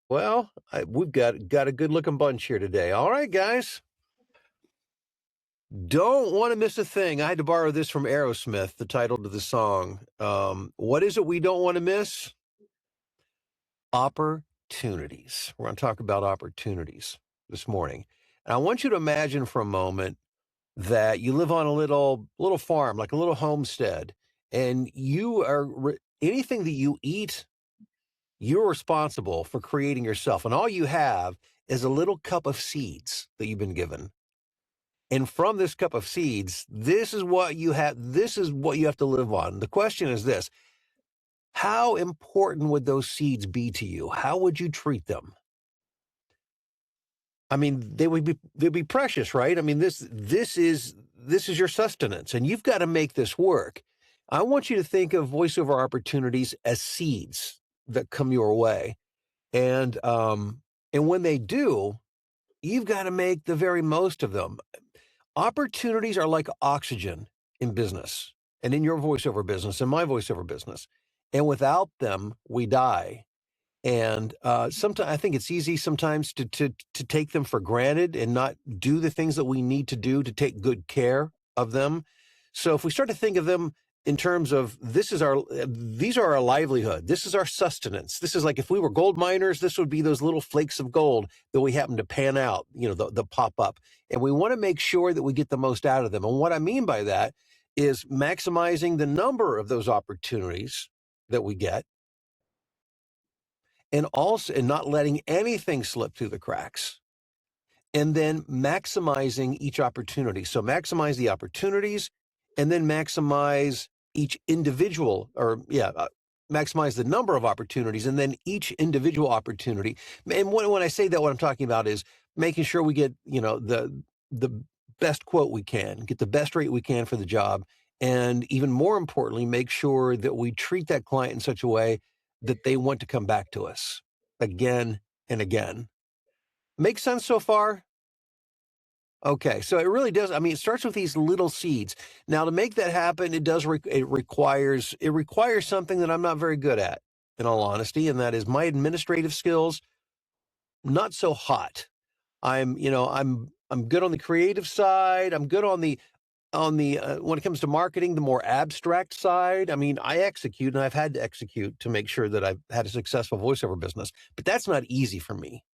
Well, we've got a good looking bunch here today. All right, guys. Don't want to miss a thing. I had to borrow this from Aerosmith, the title to the song. What is it we don't want to miss? Opportunities. We're going to talk about opportunities this morning. And I want you to imagine for a moment that you live on a little farm, like a little homestead, and anything that you eat, you're responsible for creating yourself. And all you have is a little cup of seeds that you've been given. And from this cup of seeds, this is what you have. This is what you have to live on. The question is this: how important would those seeds be to you? How would you treat them? I mean, they'd be precious, right? I mean, this is your sustenance, and you've got to make this work. I want you to think of voiceover opportunities as seeds that come your way, and when they do, you've got to make the very most of them. Opportunities are like oxygen in business and in your voiceover business and my voiceover business. And without them, we die. And sometimes I think it's easy sometimes to take them for granted and not do the things that we need to do to take good care of them. So if we start to think of them in terms of these are our livelihood. This is our sustenance. This is like if we were gold miners, this would be those little flakes of gold that we happen to pan out, the pop up. And we want to make sure that we get the most out of them. And what I mean by that is maximizing the number of those opportunities that we get, and not letting anything slip through the cracks, and then maximizing each opportunity. So maximize the opportunities, and then maximize each individual, maximize the number of opportunities, and then each individual opportunity. And when I say that, what I'm talking about is making sure we get, the best quote we can, get the best rate we can for the job, and even more importantly, make sure that we treat that client in such a way that they want to come back to us again and again. Make sense so far? Okay, so it really does. I mean, it starts with these little seeds. Now, to make that happen, it requires something that I'm not very good at, in all honesty, and that is my administrative skills. Not so hot. I'm good on the creative side. I'm good on the when it comes to marketing, the more abstract side. I mean, I execute, and I've had to execute to make sure that I've had a successful voiceover business, but that's not easy for me.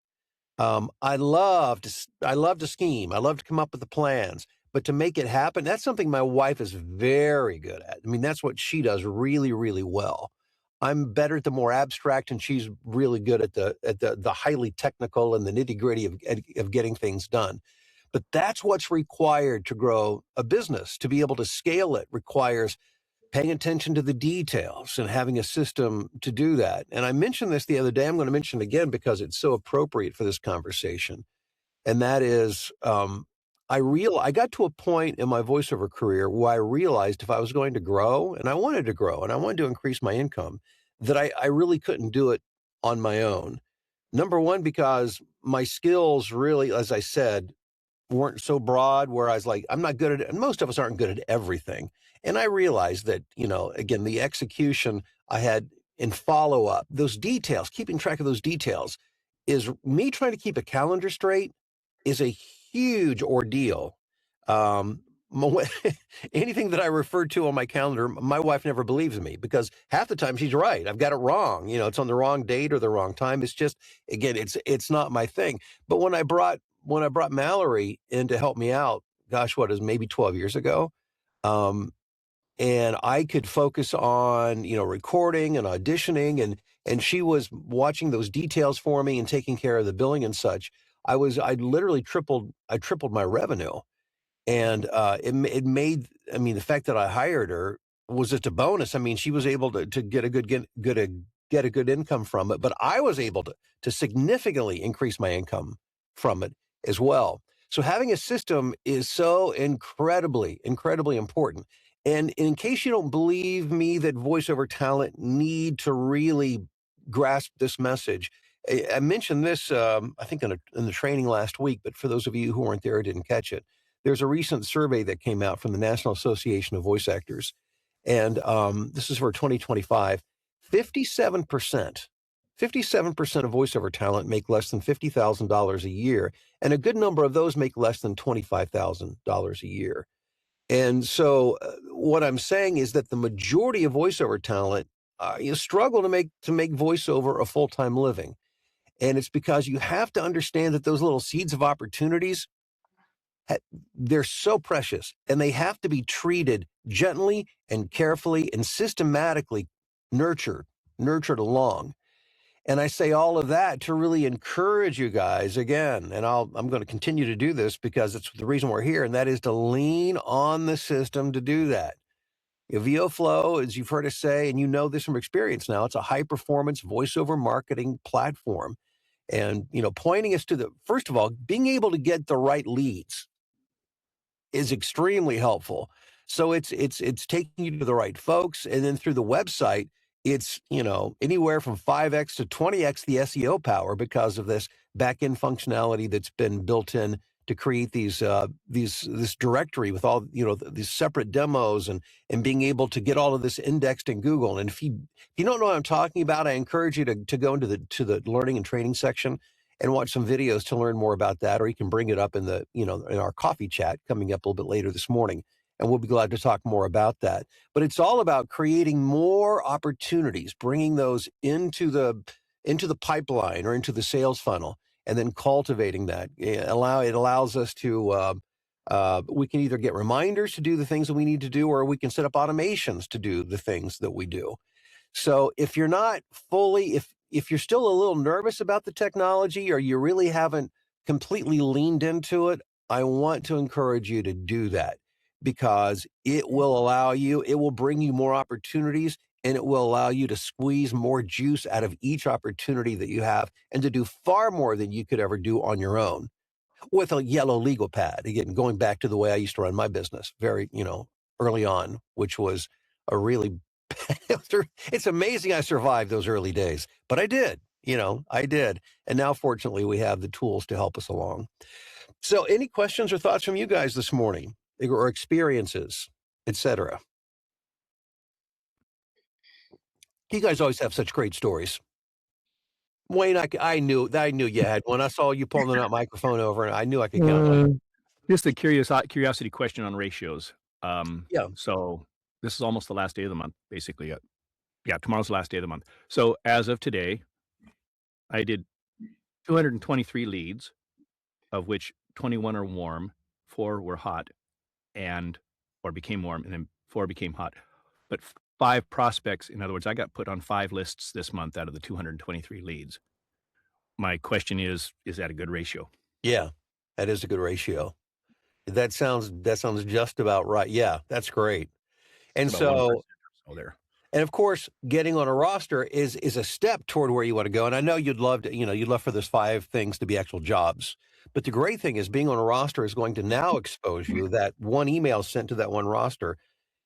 I love to scheme. I love to come up with the plans, but to make it happen, that's something my wife is very good at. I mean, that's what she does really, really well. I'm better at the more abstract, and she's really good at the highly technical and the nitty gritty of getting things done. But that's what's required to grow a business. To be able to scale it requires paying attention to the details and having a system to do that. And I mentioned this the other day. I'm going to mention it again because it's so appropriate for this conversation. And that is, I got to a point in my voiceover career where I realized if I was going to grow, and I wanted to grow, and I wanted to increase my income, that I really couldn't do it on my own. Number one, because my skills really, as I said, weren't so broad, where I was like, I'm not good at it. And most of us aren't good at everything. And I realized that, again, the execution I had in follow up, those details, keeping track of those details, is me trying to keep a calendar straight is a huge ordeal. Um, Anything that I refer to on my calendar, my wife never believes me because half the time she's right. I've got it wrong. It's on the wrong date or the wrong time. It's just, again, it's not my thing. But when I brought Mallory in to help me out, gosh, what is maybe 12 years ago, um, and I could focus on recording and auditioning, and she was watching those details for me and taking care of the billing and such. I literally tripled my revenue, and it made, I mean, the fact that I hired her was just a bonus. I mean, she was able to get a good income from it, but I was able to significantly increase my income from it as well. So having a system is so incredibly, incredibly important. And in case you don't believe me that voiceover talent need to really grasp this message, I mentioned this, I think in the training last week, but for those of you who weren't there, didn't catch it. There's a recent survey that came out from the National Association of Voice Actors, and this is for 2025. 57%, 57% of voiceover talent make less than $50,000 a year, and a good number of those make less than $25,000 a year. And so, what I'm saying is that the majority of voiceover talent you struggle to make voiceover a full-time living, and it's because you have to understand that those little seeds of opportunities, they're so precious, and they have to be treated gently and carefully and systematically nurtured along. And I say all of that to really encourage you guys again, and I'm going to continue to do this because it's the reason we're here, and that is to lean on the system to do that. VOFlow, as you've heard us say, and you know this from experience now, it's a high-performance voiceover marketing platform. And, pointing us to first of all, being able to get the right leads is extremely helpful. So it's taking you to the right folks, and then through the website, it's anywhere from 5x to 20x the SEO power because of this back-end functionality that's been built in to create this directory with all these separate demos and being able to get all of this indexed in Google. And if you don't know what I'm talking about, I encourage you to go into the learning and training section and watch some videos to learn more about that, or you can bring it up in in our coffee chat coming up a little bit later this morning, and we'll be glad to talk more about that. But it's all about creating more opportunities, bringing those into the pipeline or into the sales funnel, and then cultivating that. It allows us to we can either get reminders to do the things that we need to do, or we can set up automations to do the things that we do. So if you're not fully, if you're still a little nervous about the technology, or you really haven't completely leaned into it, I want to encourage you to do that, because it will bring you more opportunities, and it will allow you to squeeze more juice out of each opportunity that you have, and to do far more than you could ever do on your own with a yellow legal pad. Again, going back to the way I used to run my business very, early on, which was a really, it's amazing I survived those early days, but I did, I did. And now, fortunately, we have the tools to help us along. So any questions or thoughts from you guys this morning, or experiences, etc.? You guys always have such great stories. Wayne, I knew you had one. I saw you pulling that microphone over, and I knew I could count on you. Just a curiosity question on ratios. Yeah. So this is almost the last day of the month, basically. Yeah, tomorrow's the last day of the month. So as of today, I did 223 leads, of which 21 are warm, 4 were hot, or became warm, and then 4 became hot. But 5 prospects, in other words, I got put on 5 lists this month out of the 223 leads. My question is that a good ratio? Yeah, that is a good ratio. That sounds just about right. Yeah, that's great. And so there. And of course, getting on a roster is a step toward where you want to go. And I know you'd love for those 5 things to be actual jobs. But the great thing is being on a roster is going to now expose you. That one email sent to that one roster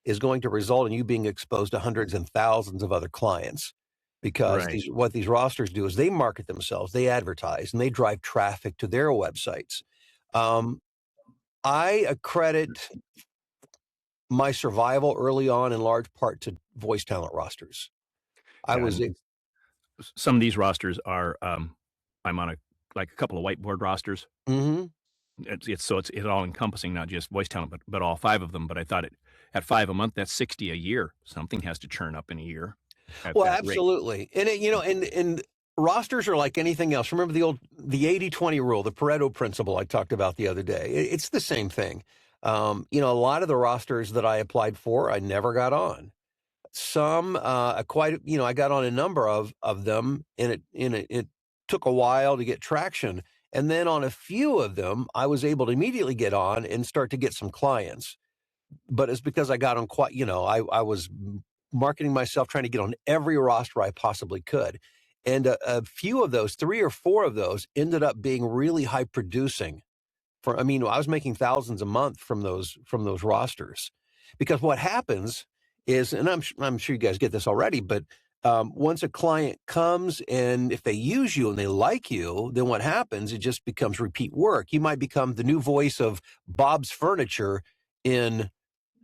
is going to result in you being exposed to hundreds and thousands of other clients, because Right. what these rosters do is they market themselves, they advertise, and they drive traffic to their websites. I accredit my survival early on in large part to voice talent rosters. Some of these rosters are, I'm on a couple of whiteboard rosters. Mm-hmm. It's all encompassing, not just voice talent, but all 5 of them. But I thought at 5 a month, that's 60 a year. Something has to churn up in a year. Well, absolutely. And and rosters are like anything else. Remember the 80-20 rule, the Pareto principle I talked about the other day. It's the same thing. A lot of the rosters that I applied for, I never got on. Some, I got on a number of them, and it took a while to get traction. And then on a few of them, I was able to immediately get on and start to get some clients. But it's because I got on I was marketing myself, trying to get on every roster I possibly could. And a few of those, 3 or 4 of those, ended up being really high producing. I was making thousands a month from those rosters, because what happens is, and I'm sure you guys get this already, but once a client comes, and if they use you and they like you, then what happens? It just becomes repeat work. You might become the new voice of Bob's Furniture in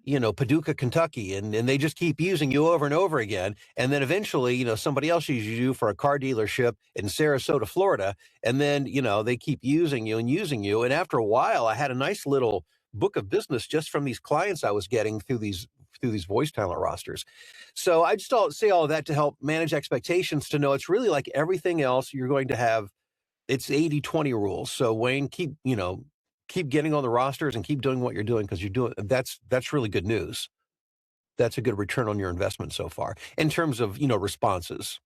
Paducah, Kentucky, and they just keep using you over and over again. And then eventually, somebody else uses you for a car dealership in Sarasota, Florida. And then, they keep using you and using you. And after a while, I had a nice little book of business just from these clients I was getting through these voice talent rosters. So I just say all of that to help manage expectations, to know it's really like everything else. You're going to have, it's 80-20 rules. So Wayne, keep getting on the rosters and keep doing what you're doing, because that's really good news. That's a good return on your investment so far in terms of responses.